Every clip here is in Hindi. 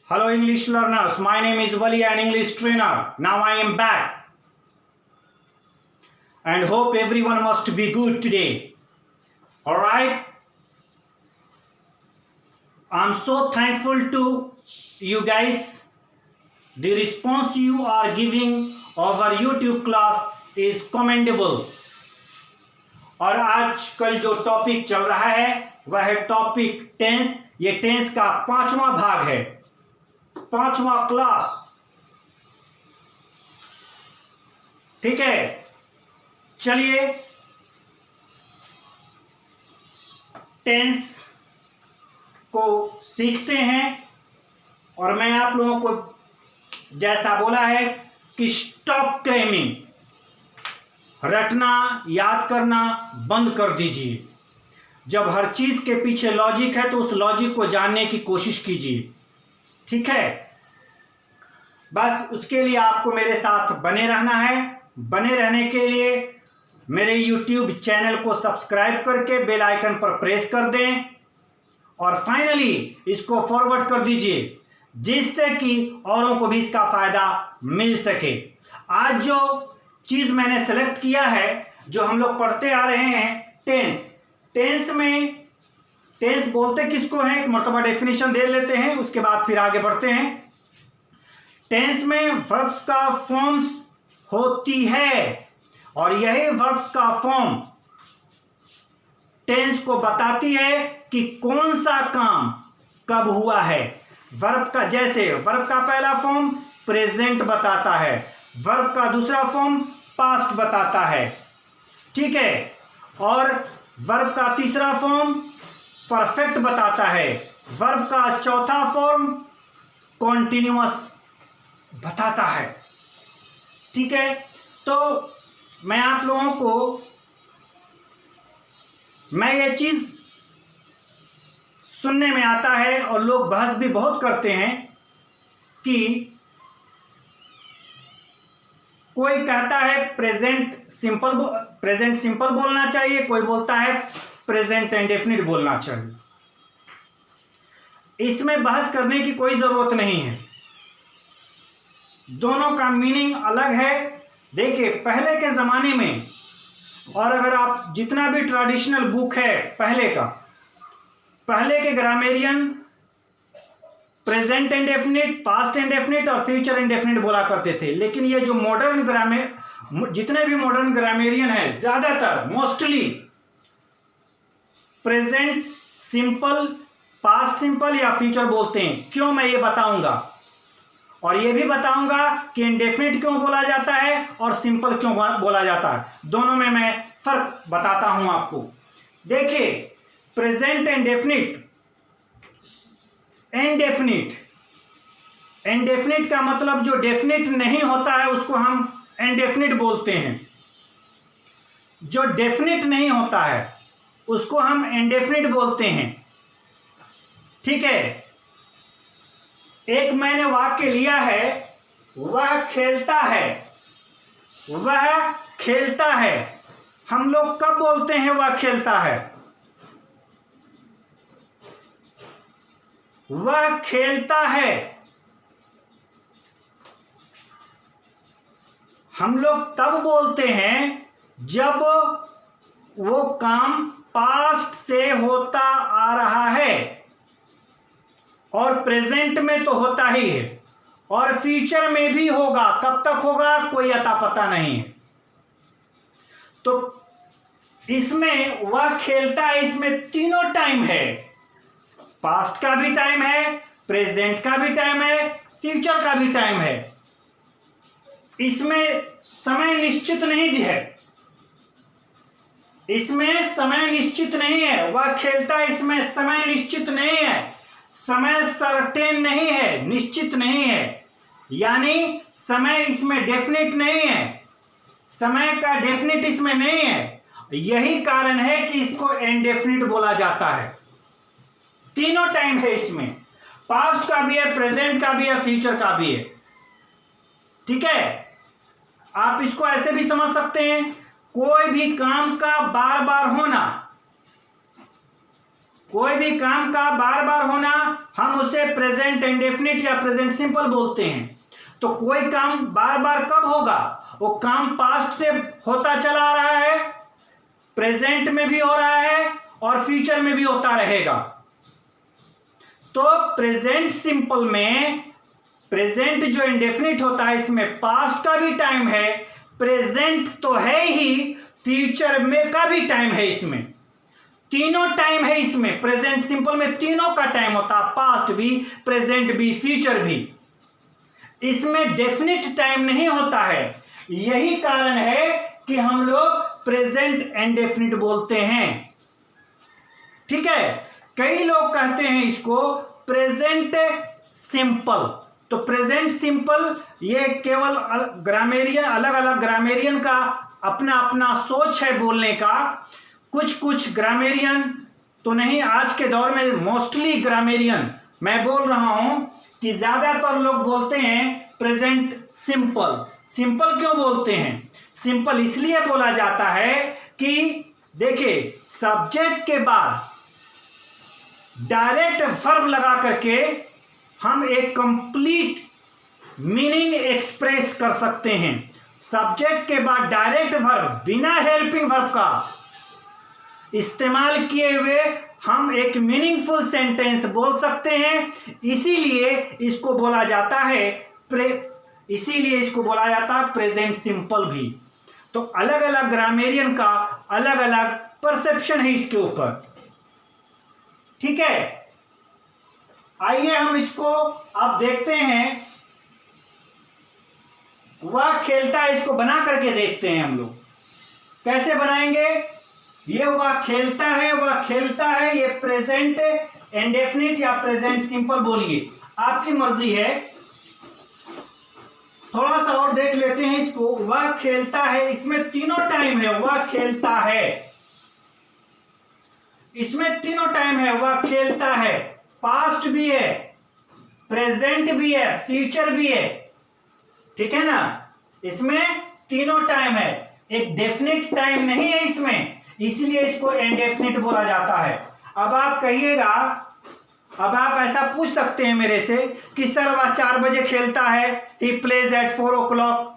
Hello English learners, my name is Wali, an English trainer. Now I am back and hope everyone must be good today. Alright? I'm so thankful to you guys. The response you are giving of our YouTube class is commendable. और आजकल जो टॉपिक चल रहा है वह है टॉपिक टेंस. ये टेंस का 5वां भाग है, 5वां क्लास. ठीक है, चलिए टेंस को सीखते हैं. और मैं आप लोगों को जैसा बोला है कि स्टॉप क्रेमिंग, रटना याद करना बंद कर दीजिए. जब हर चीज के पीछे लॉजिक है तो उस लॉजिक को जानने की कोशिश कीजिए. ठीक है, बस उसके लिए आपको मेरे साथ बने रहना है. बने रहने के लिए मेरे YouTube चैनल को सब्सक्राइब करके बेल आइकन पर प्रेस कर दें और फाइनली इसको फॉरवर्ड कर दीजिए जिससे कि औरों को भी इसका फायदा मिल सके. आज जो चीज मैंने सेलेक्ट किया है, जो हम लोग पढ़ते आ रहे हैं, टेंस. टेंस में टेंस बोलते किसको हैं, एक मर्तबा डेफिनेशन दे लेते हैं, उसके बाद फिर आगे बढ़ते हैं. टेंस में वर्ब्स का फॉर्म्स होती है और यही वर्ब्स का फॉर्म टेंस को बताती है कि कौन सा काम कब हुआ है. वर्ब का, जैसे वर्ब का पहला फॉर्म प्रेजेंट बताता है, वर्ब का दूसरा फॉर्म पास्ट बताता है. ठीक है, और वर्ब का तीसरा फॉर्म परफेक्ट बताता है, वर्ब का चौथा फॉर्म कॉन्टिन्यूअस बताता है. ठीक है, तो मैं आप लोगों को ये चीज सुनने में आता है और लोग बहस भी बहुत करते हैं कि कोई कहता है प्रेजेंट सिंपल बोलना चाहिए, कोई बोलता है प्रेजेंट इंडेफिनिट बोलना चाहिए. इसमें बहस करने की कोई जरूरत नहीं है, दोनों का मीनिंग अलग है. देखिए, पहले के जमाने में, और अगर आप जितना भी ट्रेडिशनल बुक है पहले के grammarian present indefinite, past indefinite और फ्यूचर इंडेफिनिट बोला करते थे. लेकिन ये जो जितने भी मॉडर्न ग्रामेरियन है, ज्यादातर mostly present simple, past simple या फ्यूचर बोलते हैं. क्यों, मैं ये बताऊंगा. और ये भी बताऊंगा कि इंडेफिनिट क्यों बोला जाता है और सिंपल क्यों बोला जाता है. दोनों में मैं फर्क बताता हूं आपको. देखिए, प्रेजेंट इंडेफिनिट, इंडेफिनिट का मतलब जो डेफिनिट नहीं होता है उसको हम इंडेफिनिट बोलते हैं. जो डेफिनिट नहीं होता है उसको हम इंडेफिनिट बोलते हैं. ठीक है, एक मैंने वाक्य लिया है, वह खेलता है, वह खेलता है. हम लोग कब बोलते हैं वह खेलता है? वह खेलता है हम लोग तब बोलते हैं जब वो काम पास्ट से होता आ रहा है और प्रेजेंट में तो होता ही है और फ्यूचर में भी होगा. कब तक होगा कोई अता पता नहीं है. तो इसमें वह खेलता है, इसमें तीनों टाइम है. पास्ट का भी टाइम है, प्रेजेंट का भी टाइम है, फ्यूचर का भी टाइम है. इसमें समय निश्चित नहीं है, इसमें समय निश्चित नहीं है. वह खेलता है, इसमें समय निश्चित नहीं है. समय सर्टेन नहीं है, निश्चित नहीं है, यानी समय इसमें डेफिनेट नहीं है, समय का डेफिनेट इसमें नहीं है. यही कारण है कि इसको इंडेफिनिट बोला जाता है. तीनों टाइम है इसमें, पास्ट का भी है, प्रेजेंट का भी है, फ्यूचर का भी है. ठीक है, आप इसको ऐसे भी समझ सकते हैं, कोई भी काम का बार बार होना, हम उसे प्रेजेंट इंडेफिनिट या प्रेजेंट सिंपल बोलते हैं। तो कोई काम बार बार कब होगा? वो काम पास्ट से होता चला आ रहा है, प्रेजेंट में भी हो रहा है और फ्यूचर में भी होता रहेगा। तो प्रेजेंट सिंपल में प्रेजेंट जो इंडेफिनिट होता है इसमें पास्ट का भी टाइम है, प्रेजेंट तो है ही, फ्यूचर में का भी टाइम है। इसमें तीनों टाइम है। इसमें प्रेजेंट सिंपल में तीनों का टाइम होता है, पास्ट भी, प्रेजेंट भी, फ्यूचर भी। इसमें डेफिनिट टाइम नहीं होता है। यही कारण है कि हम लोग प्रेजेंट इंडेफिनिट बोलते हैं। ठीक है, कई लोग कहते हैं इसको प्रेजेंट सिंपल। तो प्रेजेंट सिंपल ये केवल ग्रामेरियन, अलग अलग ग्रामेरियन का अपना अपना सोच है बोलने का। कुछ ग्रामेरियन तो नहीं, आज के दौर में मोस्टली ग्रामेरियन मैं बोल रहा हूं कि ज्यादातर लोग बोलते हैं प्रेजेंट सिंपल। सिंपल क्यों बोलते हैं? सिंपल इसलिए बोला जाता है कि देखिए, सब्जेक्ट के बाद डायरेक्ट वर्ब लगा करके हम एक कंप्लीट मीनिंग एक्सप्रेस कर सकते हैं। सब्जेक्ट के बाद डायरेक्ट वर्ब बिना हेल्पिंग वर्ब का इस्तेमाल किए हुए हम एक मीनिंगफुल सेंटेंस बोल सकते हैं। इसीलिए इसको बोला जाता है प्रेजेंट सिंपल भी। तो अलग अलग ग्रामेरियन का अलग अलग परसेप्शन है इसके ऊपर। ठीक है, आइए हम इसको अब देखते हैं। वह खेलता है, इसको बना करके देखते हैं हम लोग कैसे बनाएंगे। ये वह खेलता है, वह खेलता है, ये प्रेजेंट इंडेफिनिट या प्रेजेंट सिंपल बोलिए, आपकी मर्जी है। थोड़ा सा और देख लेते हैं इसको। वह खेलता है, इसमें तीनों टाइम है। वह खेलता है, इसमें तीनों टाइम है। वह खेलता है, पास्ट भी है, प्रेजेंट भी है, फ्यूचर भी है। ठीक है ना, इसमें तीनों टाइम है, एक डेफिनेट टाइम नहीं है इसमें, इसलिए इसको इंडेफिनिट बोला जाता है। अब आप कहिएगा, अब आप ऐसा पूछ सकते हैं मेरे से कि सर वह 4 बजे खेलता है, ही प्लेज एट 4 o'clock।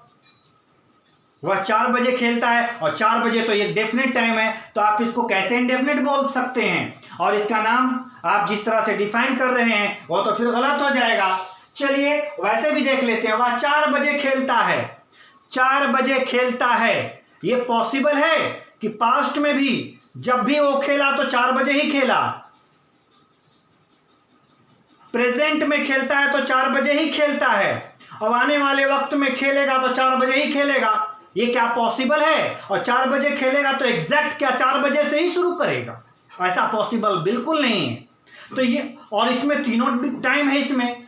वह 4 बजे खेलता है और 4 बजे तो ये डेफिनेट टाइम है, तो आप इसको कैसे इंडेफिनिट बोल सकते हैं? और इसका नाम आप जिस तरह से डिफाइन कर रहे हैं वो तो फिर गलत हो जाएगा। चलिए वैसे भी देख लेते हैं। वह 4 बजे खेलता है, 4 बजे खेलता है, ये पॉसिबल है कि पास्ट में भी जब भी वो खेला तो 4 बजे ही खेला, प्रेजेंट में खेलता है तो 4 बजे ही खेलता है, और आने वाले वक्त में खेलेगा तो 4 बजे ही खेलेगा। ये क्या पॉसिबल है? और 4 बजे खेलेगा तो एग्जैक्ट क्या 4 बजे से ही शुरू करेगा? ऐसा पॉसिबल बिल्कुल नहीं है। तो ये, और इसमें तीनों टाइम है। इसमें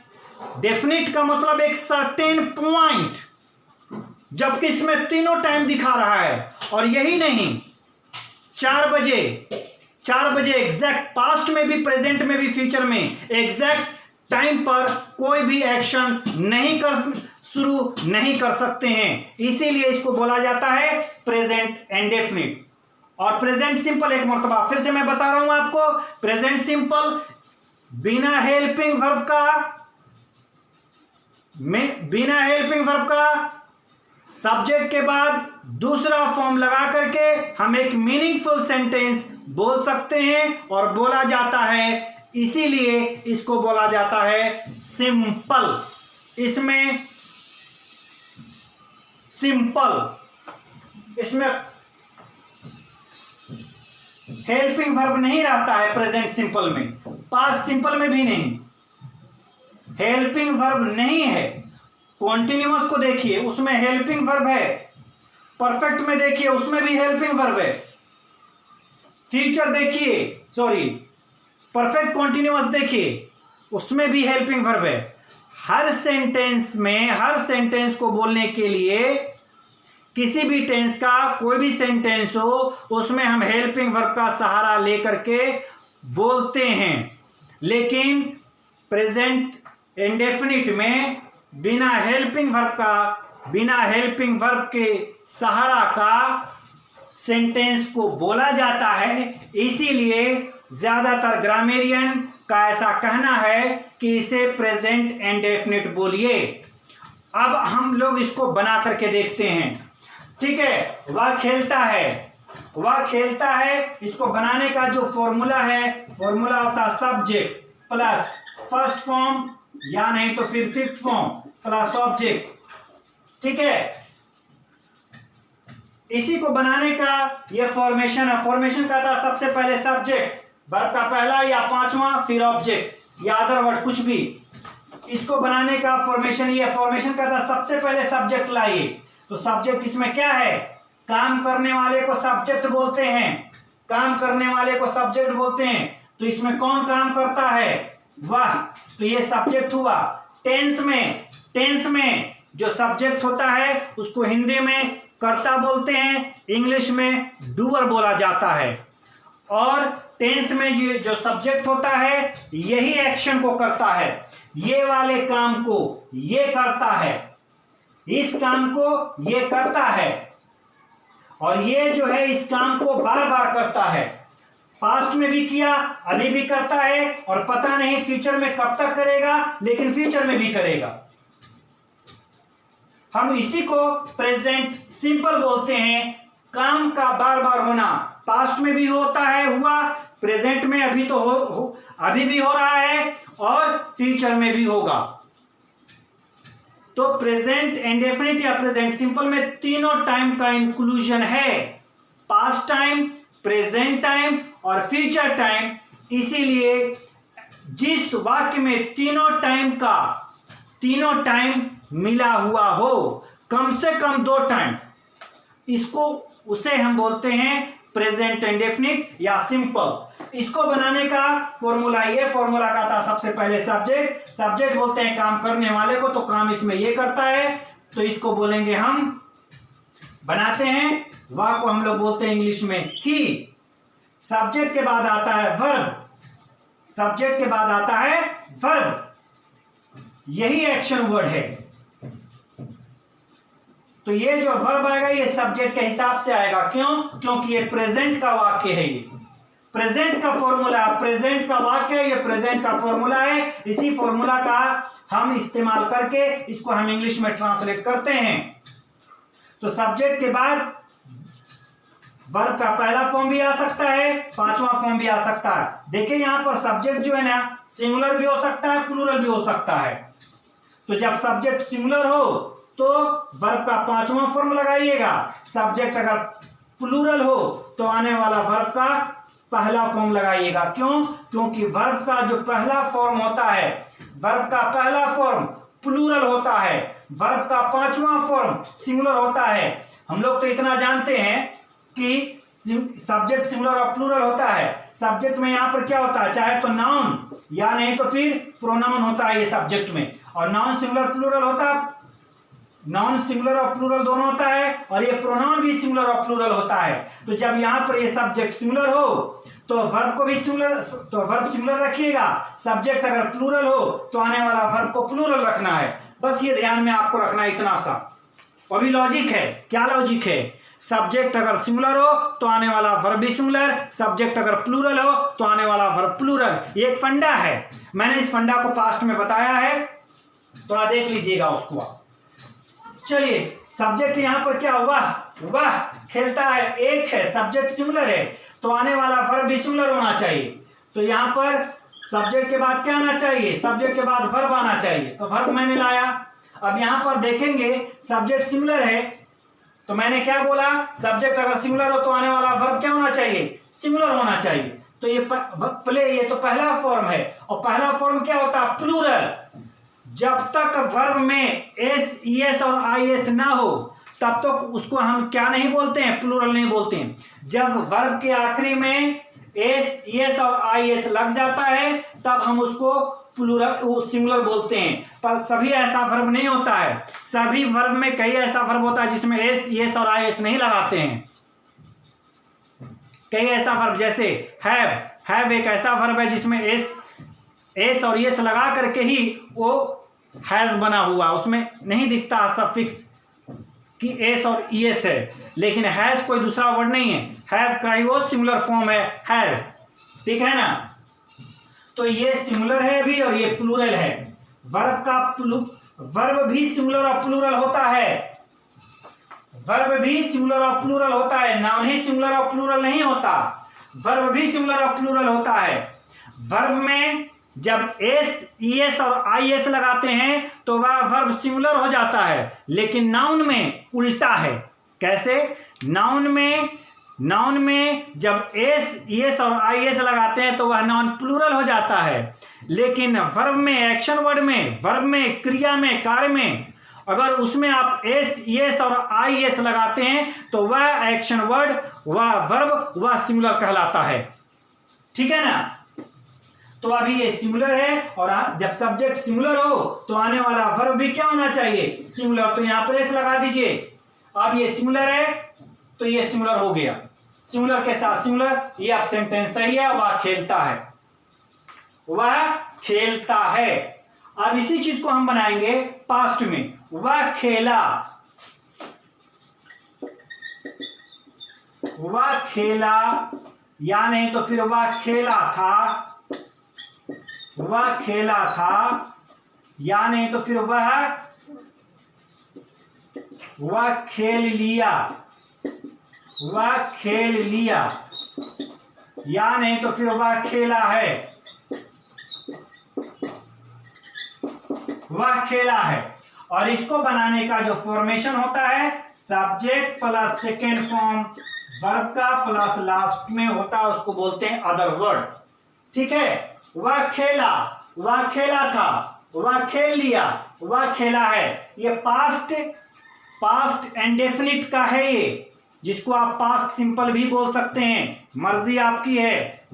डेफिनेट का मतलब एक सर्टेन पॉइंट, जबकि इसमें तीनों टाइम दिखा रहा है। और यही नहीं, 4 बजे एग्जैक्ट, पास्ट में भी, प्रेजेंट में भी, फ्यूचर में एग्जैक्ट टाइम पर कोई भी एक्शन शुरू नहीं कर सकते हैं। इसीलिए इसको बोला जाता है प्रेजेंट इंडेफिनिट। और प्रेजेंट सिंपल, एक मर्तबा फिर से मैं बता रहा हूं आपको, प्रेजेंट सिंपल बिना हेल्पिंग वर्ब का सब्जेक्ट के बाद दूसरा फॉर्म लगा करके हम एक मीनिंगफुल सेंटेंस बोल सकते हैं और बोला जाता है, इसीलिए इसको बोला जाता है सिंपल। इसमें हेल्पिंग वर्ब नहीं रहता है प्रेजेंट सिंपल में, पास्ट सिंपल में भी नहीं, हेल्पिंग वर्ब नहीं है। कॉन्टिन्यूअस को देखिए, उसमें हेल्पिंग वर्ब है। परफेक्ट में देखिए, उसमें भी हेल्पिंग वर्ब है। फ्यूचर देखिए, सॉरी, परफेक्ट कॉन्टिन्यूअस देखिए, उसमें भी हेल्पिंग वर्ब है। हर सेंटेंस में, हर सेंटेंस को बोलने के लिए, किसी भी टेंस का कोई भी सेंटेंस हो, उसमें हम हेल्पिंग वर्ब का सहारा लेकर के बोलते हैं। लेकिन प्रेजेंट इंडेफिनिट में बिना हेल्पिंग वर्ब के सहारा का सेंटेंस को बोला जाता है। इसीलिए ज्यादातर ग्रामेरियन का ऐसा कहना है कि इसे प्रेजेंट इंडेफिनिट बोलिए। अब हम लोग इसको बना करके देखते हैं। ठीक है, वह खेलता है, वह खेलता है, इसको बनाने का जो फॉर्मूला है, फॉर्मूला होता है सब्जेक्ट प्लस फर्स्ट फॉर्म या नहीं तो फिर फिफ्थ फॉर्म प्लस ऑब्जेक्ट। ठीक है, इसी को बनाने का ये फॉर्मेशन है। फॉर्मेशन का था सबसे पहले सब्जेक्ट, वर्ब का पहला या पांचवा, फिर ऑब्जेक्ट या अदर वर्ड कुछ भी। इसको बनाने का फॉर्मेशन, ये फॉर्मेशन का था सबसे पहले सब्जेक्ट लाइए। तो सब्जेक्ट इसमें क्या है, काम करने वाले को सब्जेक्ट बोलते हैं, काम करने वाले को सब्जेक्ट बोलते हैं। तो इसमें कौन काम करता है, वह, तो ये सब्जेक्ट हुआ। टेंस में जो सब्जेक्ट होता है उसको हिंदी में कर्ता बोलते हैं, इंग्लिश में डूअर बोला जाता है। और टेंस में ये जो सब्जेक्ट होता है यही एक्शन को करता है, ये वाले काम को ये करता है, इस काम को ये करता है, और ये जो है इस काम को बार बार करता है। पास्ट में भी किया, अभी भी करता है, और पता नहीं फ्यूचर में कब तक करेगा, लेकिन फ्यूचर में भी करेगा। हम इसी को प्रेजेंट सिंपल बोलते हैं। काम का बार बार होना, पास्ट में भी होता है, हुआ, प्रेजेंट में अभी तो अभी भी हो रहा है, और फ्यूचर में भी होगा। तो प्रेजेंट इंडेफिनिट या प्रेजेंट सिंपल में तीनों टाइम का इंक्लूजन है, पास्ट टाइम, प्रेजेंट टाइम और फ्यूचर टाइम। इसीलिए जिस वाक्य में तीनों टाइम मिला हुआ हो, कम से कम 2 टाइम, उसे हम बोलते हैं प्रेजेंट इंडेफिनिट या सिंपल। इसको बनाने का फॉर्मूला, ये फॉर्मूला का था सबसे पहले सब्जेक्ट बोलते हैं काम करने वाले को, तो काम इसमें ये करता है, तो इसको बोलेंगे हम, बनाते हैं, वह को हम लोग बोलते हैं इंग्लिश में ही। सब्जेक्ट के बाद आता है वर्ब, सब्जेक्ट के बाद आता है वर्ब, यही एक्शन वर्ड है। तो ये जो वर्ब आएगा ये सब्जेक्ट के हिसाब से आएगा। क्यों? क्योंकि ये प्रेजेंट का वाक्य है, ये प्रेजेंट का फॉर्मूला, प्रेजेंट का वाक्य है, ये प्रेजेंट का फॉर्मूला है। इसी फॉर्मूला का हम इस्तेमाल करके इसको हम इंग्लिश में ट्रांसलेट करते हैं। तो सब्जेक्ट के बाद वर्ब का पहला फॉर्म भी आ सकता है, पांचवा फॉर्म भी आ सकता है। देखिए यहां पर सब्जेक्ट जो है ना, सिंगुलर भी हो सकता है, प्लूरल भी हो सकता है। तो जब सब्जेक्ट सिंगुलर हो तो वर्ब का पांचवा फॉर्म लगाइएगा, सब्जेक्ट अगर प्लूरल हो तो आने वाला वर्ब का पहला फॉर्म लगाइएगा। क्यों? क्योंकि वर्ब का जो पहला फॉर्म होता है, वर्ब का पहला फॉर्म प्लूरल होता है, वर्ब का पांचवा फॉर्म सिंगुलर होता है। हम लोग तो इतना जानते हैं कि सब्जेक्ट सिंगुलर और प्लूरल होता है। सब्जेक्ट में यहां पर क्या होता है, चाहे तो नाउन या नहीं तो फिर प्रोनाउन होता है ये सब्जेक्ट में, और नाउन सिंगुलर प्लूरल होता है, नाउन सिंगुलर और प्लूरल दोनों होता है, और ये प्रोनाउन भी सिंगुलर और प्लूरल होता है। तो जब यहां पर ये सब्जेक्ट सिंगुलर हो तो वर्ब को भी सिंगुलर, तो वर्ब सिंगुलर रखिएगा। सब्जेक्ट अगर प्लूरल हो तो आने वाला वर्ब को प्लूरल रखना है। बस ये ध्यान में आपको रखना है इतना सा। अभी लॉजिक है, क्या लॉजिक है, सब्जेक्ट अगर सिंगुलर हो तो आने वाला वर्ब भी सिंगुलर, सब्जेक्ट अगर प्लूरल हो तो आने वाला वर्ब प्लूरल। ये एक फंडा है, मैंने इस फंडा को पास्ट में बताया है, थोड़ा देख लीजिएगा उसको। चलिए सब्जेक्ट यहां पर क्या हुआ, वह खेलता है, एक है, सब्जेक्ट सिंगुलर है तो आने वाला वर्ब भी सिंगुलर होना चाहिए। तो यहां पर सब्जेक्ट के बाद क्या आना चाहिए, सब्जेक्ट के बाद वर्ब आना चाहिए, तो वर्ब मैंने लाया। अब यहां पर देखेंगे सब्जेक्ट सिंगुलर है तो मैंने क्या बोला, सब्जेक्ट अगर सिंगुलर हो तो आने वाला वर्ब क्या होना चाहिए, सिंगुलर होना चाहिए। तो ये तो पहला फॉर्म है, और पहला फॉर्म क्या होता है, प्लूरल। जब तक वर्ब में एस, ईएस और आईएस ना हो तब तक उसको हम क्या नहीं बोलते हैं, प्लूरल नहीं बोलते हैं। जब वर्ब के आखिरी में एस, ईएस और आईएस लग जाता है तब हम उसको प्लूरल, सिंगुलर बोलते हैं। पर सभी ऐसा वर्ब नहीं होता है, सभी वर्ब में कई ऐसा वर्ब होता है जिसमें एस, ईएस और आईएस नहीं लगाते हैं। कई ऐसा वर्ब जैसे हैव एक ऐसा वर्ब है जिसमें एस और एस लगा करके ही वो हैज बना हुआ, उसमें नहीं दिखता सफिक्स कि एस और ईएस है, लेकिन हैज कोई दूसरा वर्ड नहीं है, हैव का ही वो सिंगुलर फॉर्म है, हैज। ठीक है ना। तो ये सिंगुलर है अभी और ये प्लूरल है। वर्ब भी सिंगुलर और प्लूरल होता है। वर्ब भी सिंगुलर और प्लूरल होता है, नाउन ही सिंगुलर और प्लूरल नहीं होता। वर्ब भी सिंगुलर और प्लूरल होता है। वर्ब में जब एस, ईएस और आईएस लगाते हैं तो वह वर्ब सिंगुलर हो जाता है, लेकिन नाउन में उल्टा है। कैसे? नाउन में जब एस, ईएस और आईएस लगाते हैं तो वह नाउन प्लूरल हो जाता है, लेकिन वर्ब में, एक्शन वर्ड में, वर्ब में, क्रिया में, कार्य में अगर उसमें आप एस, ईएस और आईएस लगाते हैं तो वह एक्शन वर्ड, वह वर्ब, वह सिंगुलर कहलाता है। ठीक है ना? तो अभी ये सिंगुलर है और जब सब्जेक्ट सिंगुलर हो तो आने वाला वर्ब भी क्या होना चाहिए? सिंगुलर। तो यहां पर एस लगा दीजिए। अब ये सिंगुलर है तो ये सिंगुलर हो गया। सिंगुलर के साथ सिंगुलर, ये आप सेंटेंस सही है। वह खेलता है, वह खेलता है। अब इसी चीज को हम बनाएंगे पास्ट में। वह खेला, वह खेला, या नहीं तो फिर वह खेला था, वह खेला था, या नहीं तो फिर वह खेल लिया, वह खेल लिया, या नहीं तो फिर वह खेला है, वह खेला है। और इसको बनाने का जो फॉर्मेशन होता है, subject plus second form verb का प्लस लास्ट में होता है, उसको बोलते हैं अदर वर्ड। ठीक है? वह खेला, वह खेला था, वह खेल लिया, वह खेला है। ये पास्ट इंडेफिनिट का है ये, जिसको आप पास्ट सिंपल भी बोल सकते हैं, मर्जी आपकी है।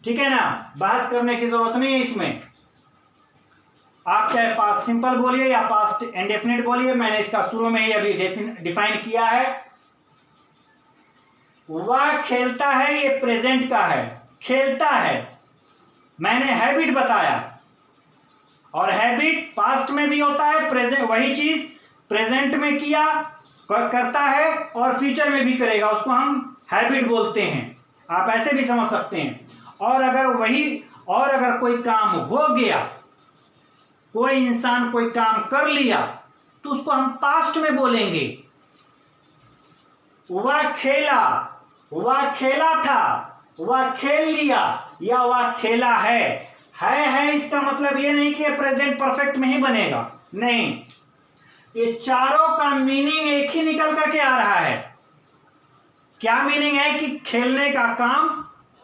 ठीक है ना? बहस करने की जरूरत नहीं है इसमें। आप चाहे पास्ट सिंपल बोलिए या पास्ट इंडेफिनिट बोलिए, मैंने इसका शुरू में ही अभी डिफाइन किया है। वह खेलता है, ये प्रेजेंट का है, खेलता है। मैंने हैबिट बताया, और हैबिट पास्ट में भी होता है, प्रेजेंट, वही चीज प्रेजेंट में किया करता है और फ्यूचर में भी करेगा, उसको हम हैबिट बोलते हैं। आप ऐसे भी समझ सकते हैं। और अगर कोई काम हो गया, कोई इंसान कोई काम कर लिया, तो उसको हम पास्ट में बोलेंगे। वह खेला, वह खेला था, वह खेल लिया, या वह खेला है। इसका मतलब ये नहीं कि प्रेजेंट परफेक्ट में ही बनेगा, नहीं। ये चारों का मीनिंग एक ही निकल करके आ रहा है। क्या मीनिंग है? कि खेलने का काम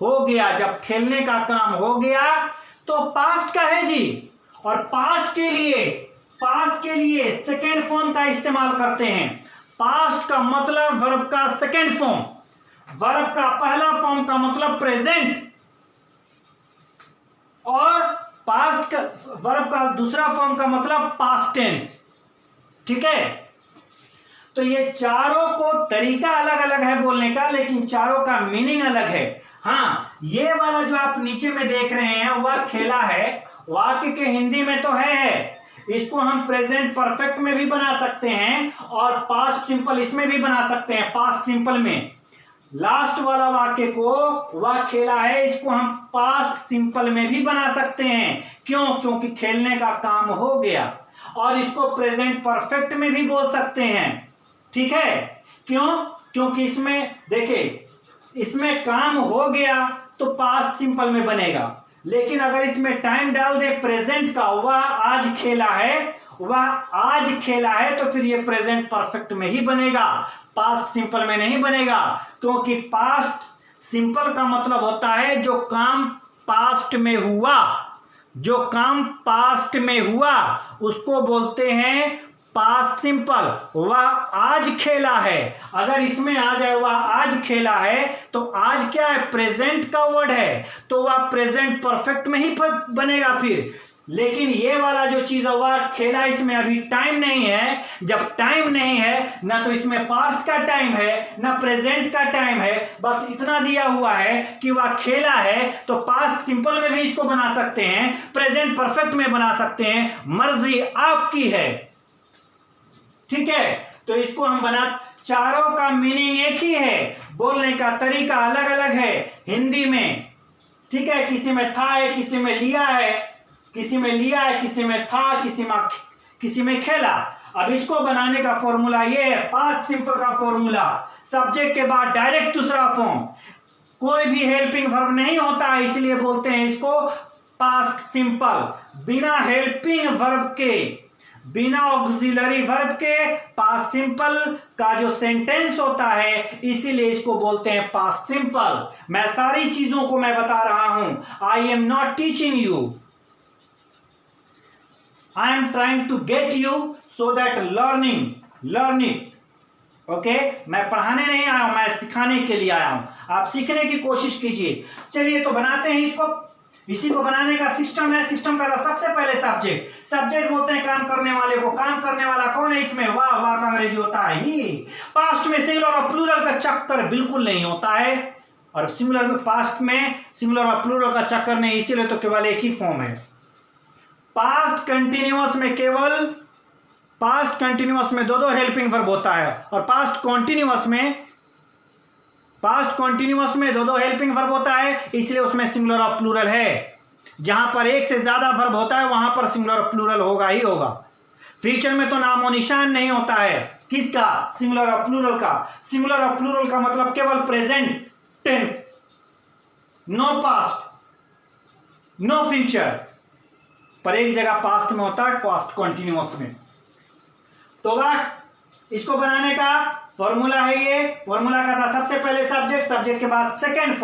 हो गया। जब खेलने का काम हो गया तो पास्ट का है जी, और पास्ट के लिए सेकेंड फॉर्म का इस्तेमाल करते हैं। पास्ट का मतलब वर्ब का सेकेंड फॉर्म, वर्ब का पहला फॉर्म का मतलब प्रेजेंट, और पास्ट का वर्ब का दूसरा फॉर्म का मतलब पास्ट टेंस। ठीक है? तो ये चारों को तरीका अलग अलग है बोलने का, लेकिन चारों का मीनिंग अलग है। हाँ, ये वाला जो आप नीचे में देख रहे हैं, वह खेला है, वाक्य के हिंदी में तो है। इसको हम प्रेजेंट परफेक्ट में भी बना सकते हैं और पास्ट सिंपल इसमें भी बना सकते हैं। पास्ट सिंपल में लास्ट वाला वाक्य को, वह खेला है, इसको हम पास्ट सिंपल में भी बना सकते हैं। क्यों? क्योंकि खेलने का काम हो गया। और इसको प्रेजेंट परफेक्ट में भी बोल सकते हैं। ठीक है? क्यों? क्योंकि इसमें देखिए, इसमें काम हो गया तो पास्ट सिंपल में बनेगा, लेकिन अगर इसमें टाइम डाल दे प्रेजेंट का, वह आज खेला है, वह आज खेला है, तो फिर ये प्रेजेंट परफेक्ट में ही बनेगा, पास्ट सिंपल में नहीं बनेगा। क्योंकि पास्ट सिंपल का मतलब होता है जो काम पास्ट में हुआ, जो काम पास्ट में हुआ उसको बोलते हैं पास्ट सिंपल। वह आज खेला है, अगर इसमें आ जाए वह आज खेला है, तो आज क्या है? प्रेजेंट का वर्ड है, तो वह प्रेजेंट परफेक्ट में ही बनेगा फिर। लेकिन ये वाला जो चीज है, वह खेला, इसमें अभी टाइम नहीं है। जब टाइम नहीं है, ना तो इसमें पास्ट का टाइम है ना प्रेजेंट का टाइम है, बस इतना दिया हुआ है कि वह खेला है, तो पास्ट सिंपल में भी इसको बना सकते हैं, प्रेजेंट परफेक्ट में बना सकते हैं, मर्जी आपकी है। ठीक है? तो इसको हम चारों का मीनिंग एक ही है, बोलने का तरीका अलग अलग है। हिंदी में ठीक है, किसी में था है, किसी में लिया है, किसी में लिया है, किसी में था, किसी में खेला। अब इसको बनाने का फॉर्मूला ये है, पास्ट सिंपल का फॉर्मूला, सब्जेक्ट के बाद डायरेक्ट दूसरा फॉर्म, कोई भी हेल्पिंग वर्ब नहीं होता है, इसलिए बोलते हैं इसको पास्ट सिंपल। बिना हेल्पिंग वर्ब के, बिना ऑक्सिलरी वर्ब के पास्ट सिंपल का जो सेंटेंस होता है, इसीलिए इसको बोलते हैं पास्ट सिंपल। मैं सारी चीजों को मैं बता रहा हूं, I am not teaching you, I am trying to get you so that learning okay. मैं पढ़ाने नहीं आया हूं, मैं सिखाने के लिए आया हूं, आप सीखने की कोशिश कीजिए। चलिए तो बनाते हैं इसको। इसी को बनाने का सिस्टम है। सिस्टम का सबसे पहले सब्जेक्ट बोलते हैं काम करने वाले को। काम करने वाला कौन है इसमें? वाह का अंग्रेजी होता है ही। पास्ट में सिंगुलर और प्लूरल का चक्कर बिल्कुल नहीं होता है, और सिंगुलर में, पास्ट में सिंगुलर और प्लूरल का चक्कर नहीं, इसीलिए तो केवल एक ही फॉर्म है। पास्ट कंटिन्यूअस में दो हेल्पिंग वर्ब होता है, और पास्ट कॉन्टिन्यूअस में दो हेल्पिंग वर्ब होता है, इसलिए उसमें सिंगुलर और प्लूरल है। जहां पर एक से ज्यादा वर्ब होता है वहां पर सिंगुलर और प्लूरल होगा ही होगा। फ्यूचर में तो नामो निशान नहीं होता है। किसका? सिंगुलर और प्लूरल का। सिंगुलर और प्लूरल का मतलब केवल present tense, no past, no future, पर एक जगह पास्ट में होता है, पास्ट कॉन्टिन्यूअस में। तो वह इसको बनाने का फॉर्मूला है। ये फॉर्मूला का था सबसे पहले सब्जेक्ट के बाद सेकेंड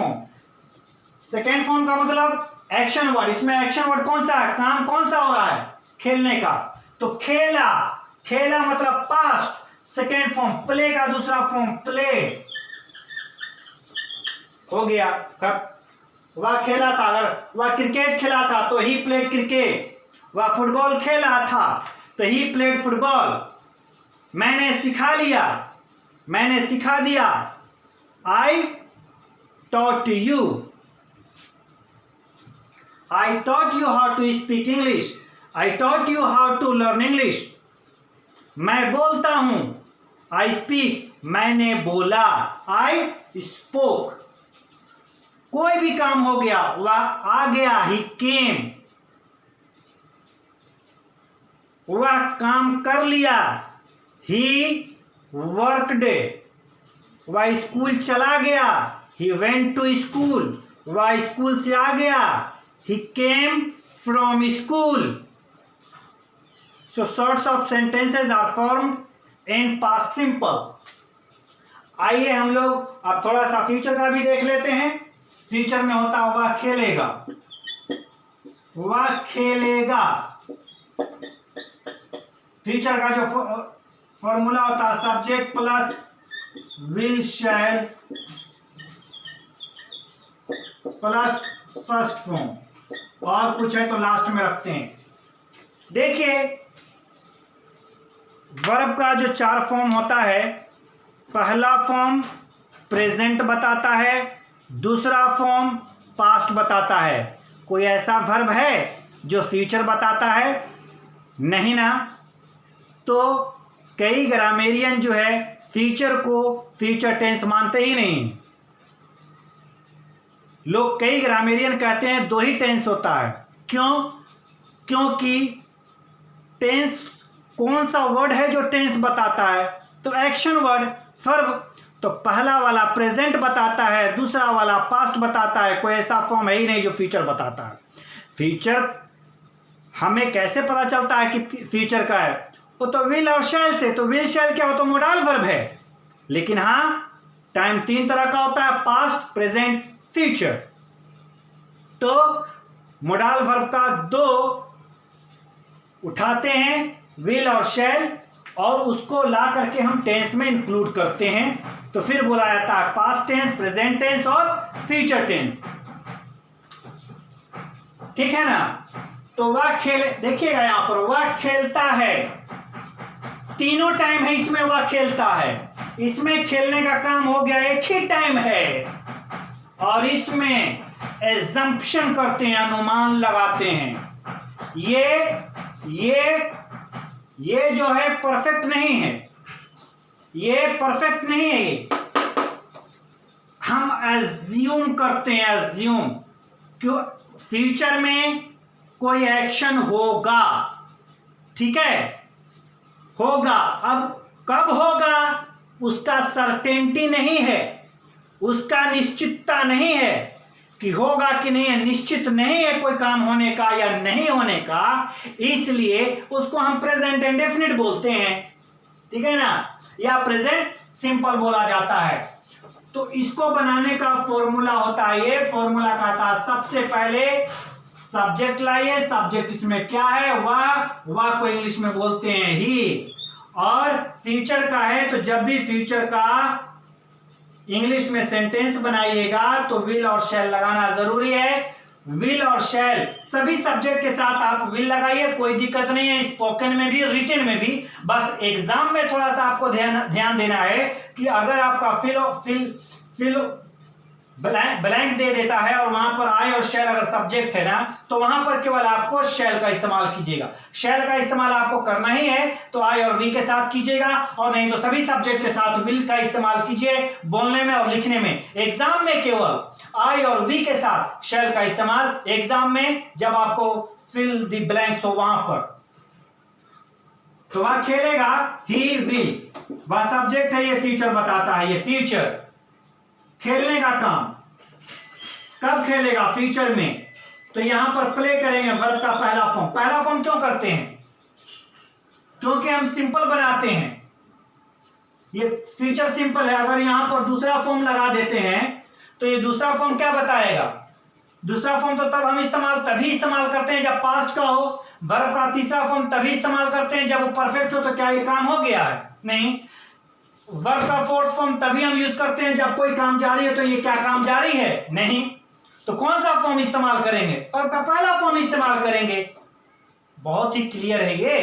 फॉर्म का मतलब एक्शन वर्ड। इसमें एक्शन वर्ड कौन सा है? काम कौन सा हो रहा है? खेलने का। तो खेला मतलब पास्ट। सेकेंड फॉर्म प्ले का दूसरा फॉर्म प्ले हो गया। वह खेला था, अगर वह क्रिकेट खेला था तो ही प्लेड क्रिकेट। वह फुटबॉल खेला था तो ही प्लेड फुटबॉल। मैंने सिखा दिया, I taught you how to speak English, I taught you how to learn English. मैं बोलता हूं, आई स्पीक, मैंने बोला, आई स्पोक। कोई भी काम हो गया, वह आ गया, ही केम। वह काम कर लिया, ही वर्कड। वह स्कूल चला गया, ही वेंट टू स्कूल। वह स्कूल से आ गया, he came from school. So sorts of sentences are formed in past simple. आइए हम लोग अब थोड़ा सा फ्यूचर का भी देख लेते हैं। फ्यूचर में होता है वह खेलेगा। फ्यूचर का जो फॉर्मूला होता है subject plus will shell plus first form, और कुछ है तो लास्ट में रखते हैं। देखिए वर्ब का जो 4 फॉर्म होता है, पहला फॉर्म प्रेजेंट बताता है, दूसरा फॉर्म पास्ट बताता है। कोई ऐसा वर्ब है जो फ्यूचर बताता है? नहीं ना। तो कई ग्रामेरियन जो है फ्यूचर को फ्यूचर टेंस मानते ही नहीं। लोग, कई ग्रामेरियन कहते हैं 2 ही टेंस होता है। क्यों? क्योंकि टेंस, कौन सा वर्ड है जो टेंस बताता है? तो एक्शन वर्ड, वर्ब। तो पहला वाला प्रेजेंट बताता है, दूसरा वाला पास्ट बताता है। कोई ऐसा फॉर्म है ही नहीं जो फ्यूचर बताता है। फ्यूचर हमें कैसे पता चलता है कि फ्यूचर का है? वो तो विल और शैल से। तो विल शैल क्या हो? तो मोडाल वर्ब है। लेकिन हाँ, टाइम 3 तरह का होता है, पास्ट, प्रेजेंट, फ्यूचर। तो मोडाल वर्ब का 2 उठाते हैं, विल और शैल, और उसको ला करके हम टेंस में इंक्लूड करते हैं। तो फिर बोला जाता है पास्ट टेंस, प्रेजेंट टेंस और फ्यूचर टेंस। ठीक है ना। तो वह देखिएगा यहां पर, वह खेलता है, तीनों टाइम है इसमें, वह खेलता है। इसमें खेलने का काम हो गया, एक ही टाइम है। और इसमें एजम्पशन करते हैं, अनुमान लगाते हैं। ये जो है परफेक्ट नहीं है, ये परफेक्ट नहीं है। हम एज्यूम करते हैं, एज्यूम। क्यों, फ्यूचर में कोई एक्शन होगा, ठीक है, होगा। अब कब होगा उसका सर्टेनिटी नहीं है, उसका निश्चितता नहीं है कि होगा कि नहीं है, निश्चित नहीं है कोई काम होने का या नहीं होने का, इसलिए उसको हम प्रेजेंट इंडेफिनिट बोलते हैं, ठीक है ना, या प्रेजेंट सिंपल बोला जाता है। तो इसको बनाने का फॉर्मूला होता है, ये फॉर्मूला कहता है सबसे पहले सब्जेक्ट लाइए, सब्जेक्ट इसमें क्या है, वह को इंग्लिश में बोलते हैं ही, और फ्यूचर का है तो जब भी फ्यूचर का इंग्लिश में सेंटेंस बनाइएगा तो विल और शैल लगाना जरूरी है। विल और शैल सभी सब्जेक्ट के साथ आप विल लगाइए, कोई दिक्कत नहीं है, स्पोकन में भी रिटन में भी। बस एग्जाम में थोड़ा सा आपको ध्यान देना है कि अगर आपका फिल ब्लैंक दे देता है और वहां पर आई और शैल अगर सब्जेक्ट है ना, तो वहां पर केवल आपको शैल का इस्तेमाल कीजिएगा। शैल का इस्तेमाल आपको करना ही है तो आई और वी के साथ कीजिएगा, और नहीं तो सभी सब्जेक्ट के साथ विल का इस्तेमाल कीजिए बोलने में और लिखने में। एग्जाम में केवल आई और वी के साथ शैल का इस्तेमाल, एग्जाम में जब आपको फिल द ब्लैंक्स हो वहां पर, तो वह खेलेगा ही विल, वह सब्जेक्ट है, ये फ्यूचर बताता है, ये फ्यूचर खेलने का काम। कब खेलेगा, फ्यूचर में। तो यहां पर प्ले करेंगे वर्ब का पहला फॉर्म। पहला फॉर्म क्यों करते हैं, क्योंकि हम सिंपल बनाते हैं, ये फ्यूचर सिंपल है। अगर यहां पर दूसरा फॉर्म लगा देते हैं तो ये दूसरा फॉर्म क्या बताएगा, दूसरा फॉर्म तो तब हम तभी इस्तेमाल करते हैं जब पास्ट का हो। वर्ब का तीसरा फॉर्म तभी इस्तेमाल करते हैं जब वो परफेक्ट हो। तो क्या ये काम हो गया है, नहीं। वर्ब का फोर्थ फॉर्म तभी हम यूज करते हैं जब कोई काम जारी है। तो ये क्या काम जारी है, नहीं। तो कौन सा फॉर्म इस्तेमाल करेंगे, वर्ब का पहला फॉर्म इस्तेमाल करेंगे। बहुत ही क्लियर है ये।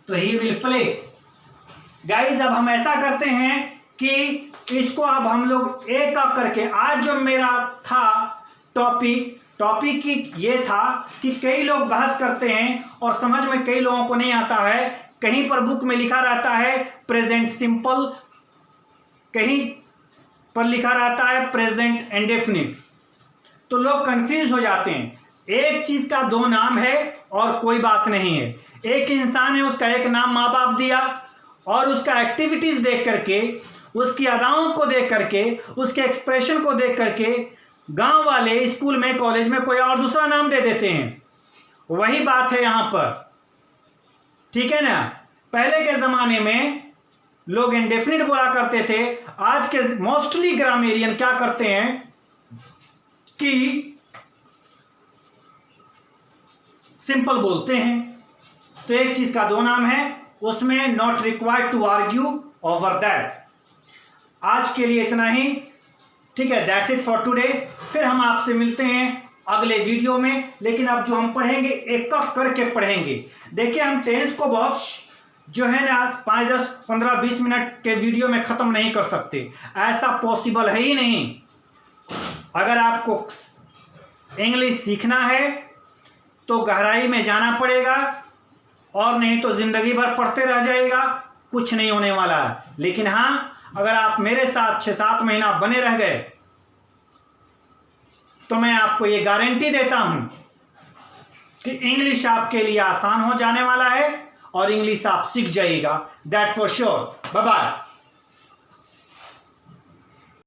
तो ही विल प्ले। गाइस अब हम ऐसा करते हैं कि इसको अब हम लोग एक एक करके, आज जो मेरा था टॉपिक की ये था कि कई लोग बहस करते हैं और समझ में कई लोगों को नहीं आता है। कहीं पर बुक में लिखा रहता है प्रेजेंट सिंपल, कहीं पर लिखा रहता है प्रेजेंट इंडेफिनिट, तो लोग कंफ्यूज हो जाते हैं। एक चीज का दो नाम है और कोई बात नहीं है। एक इंसान है, उसका एक नाम माँ बाप दिया, और उसका एक्टिविटीज देख करके, उसकी अदाओं को देख करके, उसके एक्सप्रेशन को देख करके गांव वाले स्कूल में कॉलेज में कोई और दूसरा नाम दे देते हैं। वही बात है यहां पर, ठीक है ना। पहले के जमाने में लोग इंडेफिनिट बोला करते थे, आज के मोस्टली ग्रामेरियन क्या करते हैं कि सिंपल बोलते हैं। तो एक चीज का दो नाम है, उसमें not required to argue over that. आज के लिए इतना ही, ठीक है, दैट्स इट फॉर टुडे। फिर हम आपसे मिलते हैं अगले वीडियो में। लेकिन अब जो हम पढ़ेंगे एक एक करके पढ़ेंगे। देखिए हम टेंस को बहुत जो है ना 5, 10, 15, 20 मिनट के वीडियो में खत्म नहीं कर सकते, ऐसा पॉसिबल है ही नहीं। अगर आपको इंग्लिश सीखना है तो गहराई में जाना पड़ेगा, और नहीं तो जिंदगी भर पढ़ते रह जाएगा, कुछ नहीं होने वाला है। लेकिन हाँ, अगर आप मेरे साथ 6-7 महीना बने रह गए तो मैं आपको ये गारंटी देता हूं कि इंग्लिश आपके लिए आसान हो जाने वाला है और इंग्लिश आप सीख जाइएगा। That for sure. Bye bye.